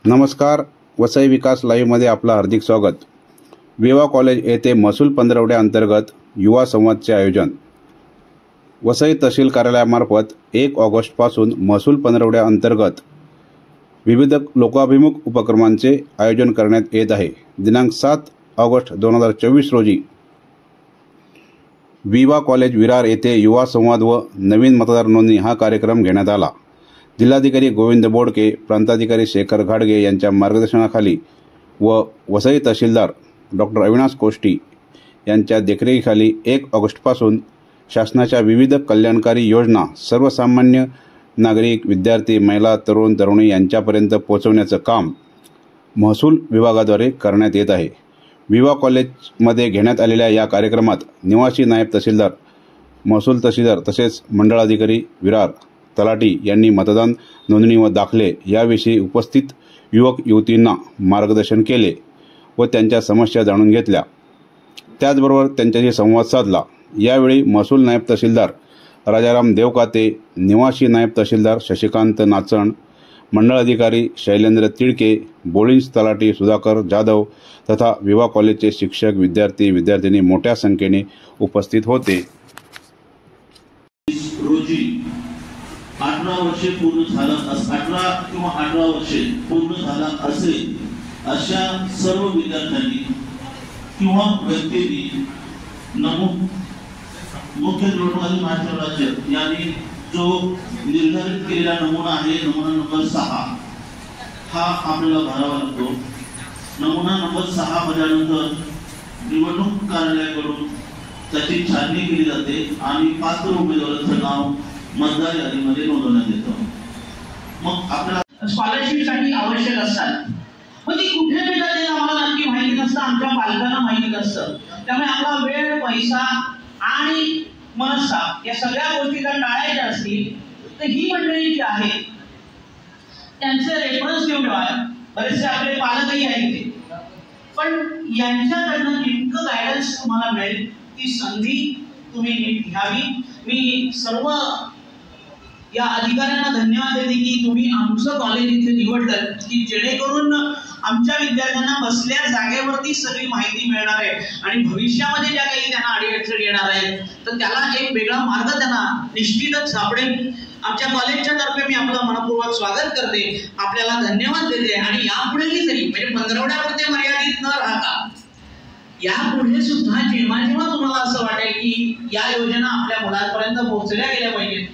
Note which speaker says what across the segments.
Speaker 1: नमस्कार, वसई विकास लाईव्हमध्ये आपलं हार्दिक स्वागत। विवा कॉलेज येथे महसूल पंधरवड्या अंतर्गत युवा संवादचे आयोजन। वसई तहसील कार्यालयामार्फत 1 ऑगस्टपासून महसूल पंधरवड्या अंतर्गत विविध लोकाभिमुख उपक्रमांचे आयोजन करण्यात येत आहे। दिनांक 7 ऑगस्ट 2024 रोजी विवा कॉलेज विरार येथे युवा संवाद व नवीन मतदार नोंदणी हा कार्यक्रम घेण्यात आला। जिल्हाधिकारी गोविंद बोडके, प्रांताधिकारी शेखर घाडगे यांच्या मार्गदर्शनाखाली व वसई तहसीलदार डॉक्टर अविनाश कोष्टी यांच्या देखरेखीखाली 1 ऑगस्टपासून शासनाच्या विविध कल्याणकारी योजना सर्वसामान्य नागरिक, विद्यार्थी, महिला, तरुण तरुणी यांच्यापर्यंत पोहोचवण्याचं काम महसूल विभागाद्वारे करण्यात येत आहे। विवा कॉलेजमध्ये घेण्यात आलेल्या या कार्यक्रमात निवासी नायब तहसीलदार, महसूल तहसीलदार तसेच मंडळाधिकारी विरार, तलाठी यांनी मतदान नोंदणी व दाखले याविषयी उपस्थित युवक युवतींना मार्गदर्शन केले व त्यांच्या समस्या जाणून घेतल्या। त्याचबरोबर त्यांच्याशी संवाद साधला। यावेळी महसूल नायब तहसीलदार राजाराम देवकाते, निवासी नायब तहसीलदार शशिकांत नाचण, मंडळ अधिकारी शैलेंद्र तिडके, बोळिंज तलाठी सुधाकर जाधव तथा विवा कॉलेजचे शिक्षक, विद्यार्थी विद्यार्थिनी मोठ्या संख्येने उपस्थित होते।
Speaker 2: 18 वर्षे पूर्ण झालं, 18 किंवा 18 वर्षे पूर्ण झाला असेल अशा सर्व विद्यार्थ्यांनी किंवा व्यक्तींनी मुख्य निवडणूक महाराष्ट्र राज्य यांनी जो निर्धारित केलेला नमुना आहे, नमुना नंबर 6 हा आपल्याला भरावा लागतो। नमुना नंबर 6 भरल्यानंतर निवडणूक कार्यालयाकडून त्याची छाननी केली जाते आणि पात्र उमेदवारांचं नाव मतदार यादीमध्ये नोंदवण्यात येतं। मग आपल्याला
Speaker 3: स्कॉलरशिपसाठी आवश्यक असतात, पण ती कुठे मिळतात हे आम्हाला नक्की माहिती नसतं, आमच्या पालकांना माहिती नसतं। त्यामुळे आपला वेळ, पैसा आणि मनस्ताप या सगळ्या गोष्टी जर टाळायच्या असतील तर ही मंडळी जी आहे त्यांचे रेफरन्स घेऊन ठेवा। बरेचसे आपले पालकही आहेत, पण यांच्याकडनं नेमकं गायडन्स तुम्हाला मिळेल ती संधी तुम्ही नीट घ्यावी। मी सर्व या अधिकाऱ्यांना धन्यवाद देते की तुम्ही आमचं कॉलेज इथे निवडलं की जेणेकरून आमच्या विद्यार्थ्यांना बसल्या जागेवरती सगळी माहिती मिळणार आहे आणि भविष्यामध्ये ज्या काही त्यांना अडीअडचणी येणार आहेत तर त्याला एक वेगळा मार्ग त्यांना निश्चितच सापडेल। आमच्या कॉलेजच्या तर्फे मी आपलं मनपूर्वक स्वागत करते, आपल्याला धन्यवाद देते आणि यापुढेही तरी म्हणजे पंधरवड्यापुरते मर्यादित न राहता यापुढे सुद्धा जेव्हा जेव्हा तुम्हाला असं वाटेल की या योजना आपल्या मुलांपर्यंत पोहोचल्या गेल्या पाहिजेत,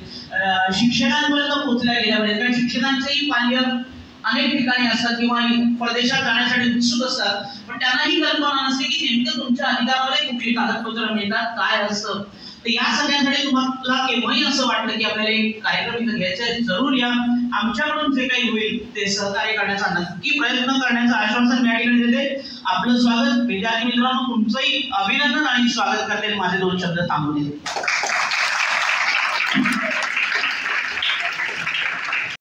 Speaker 3: शिक्षकांपर्यंत पोहोचल्या गेल्या पाहिजेत, कारण शिक्षकांचेही पालक अनेक ठिकाणी असतात किंवा परदेशात जाण्यासाठी उत्सुक असतात, पण त्यांनाही कल्पना नसते की नेमकं तुमच्या अधिकारामध्ये कुठली कागदपत्र मिळतात, काय असतं। तर या सगळ्यांसाठी तुम्हाला केव्हाही असं वाटलं की आपल्याला एक कार्यक्रम इथं घ्यायचा आहे, जरूर या। आमच्याकडून जे काही होईल ते सहकार्य करण्याचा नक्की प्रयत्न करण्याचं आश्वासन या ठिकाणी देते। आपलं स्वागत। विद्यार्थी मित्रांनो, तुमचंही अभिनंदन आणि स्वागत करते। माझे 2 शब्द थांबवले।